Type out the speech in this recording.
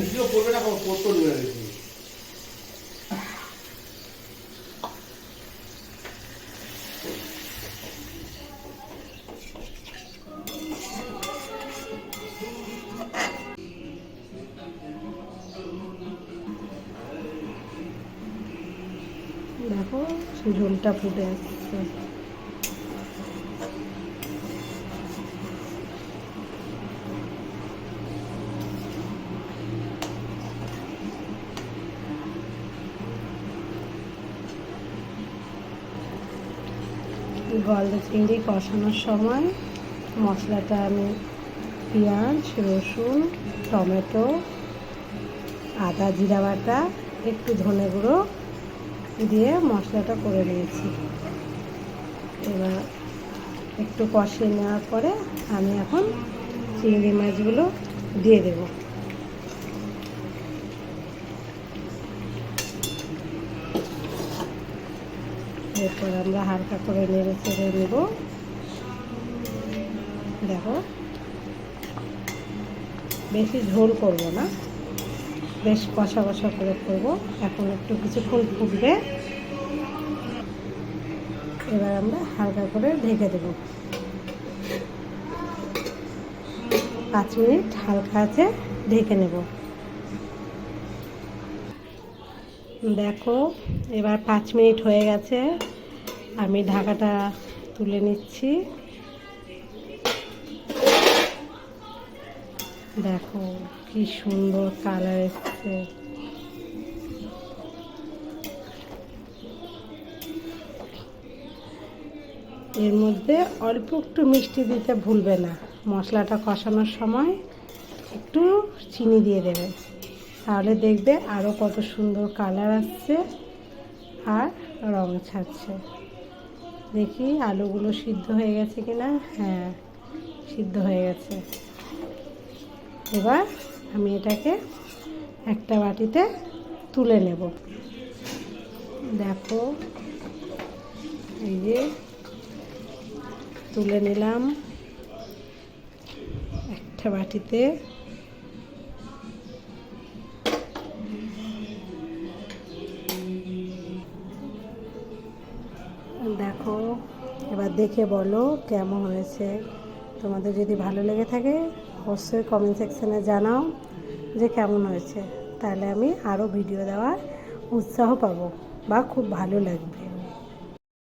নিজেও করবে না করতে দিবে দেখো ঝোলটা ফুটে আসছে। গলদা চিংড়ি কষানোর সময় মশলাটা আমি পেঁয়াজ, রসুন, টমেটো, আদা, জিরা বাটা, একটু ধনে গুঁড়ো দিয়ে মশলাটা করে নিয়েছি। এবার একটু কষিয়ে নেওয়ার পরে আমি এখন চিংড়ি মাছগুলো দিয়ে দেব। এরপর আমরা হালকা করে নেড়ে চেড়ে নেব। দেখো বেশি ঝোল করব না, বেশ কষা কষা করে করব। এখন একটু কিছুক্ষণ ফুটবে, এবার আমরা হালকা করে ঢেকে দেব। 5 মিনিট হালকা আছে ঢেকে নেব। দেখো এবার 5 মিনিট হয়ে গেছে, আমি ঢাকাটা তুলে নিচ্ছি। দেখো কি সুন্দর কালার এসছে। এর মধ্যে অল্প একটু মিষ্টি দিতে ভুলবে না। মশলাটা কষানোর সময় একটু চিনি দিয়ে দেবে, তাহলে দেখবে আরও কত সুন্দর কালার আসছে আর রং ছাড়ছে। দেখি আলুগুলো সিদ্ধ হয়ে গেছে কিনা। হ্যাঁ, সিদ্ধ হয়ে গেছে। এবার আমি এটাকে একটা বাটিতে তুলে নেব। দেখো এই যে তুলে নিলাম একটা বাটিতে। দেখো এবার দেখে বলো কেমন হয়েছে। তোমাদের যদি ভালো লেগে থাকে অবশ্যই কমেন্ট সেকশানে জানাও যে কেমন হয়েছে, তাহলে আমি আরও ভিডিও দেওয়ার উৎসাহ পাবো বা খুব ভালো লাগবে।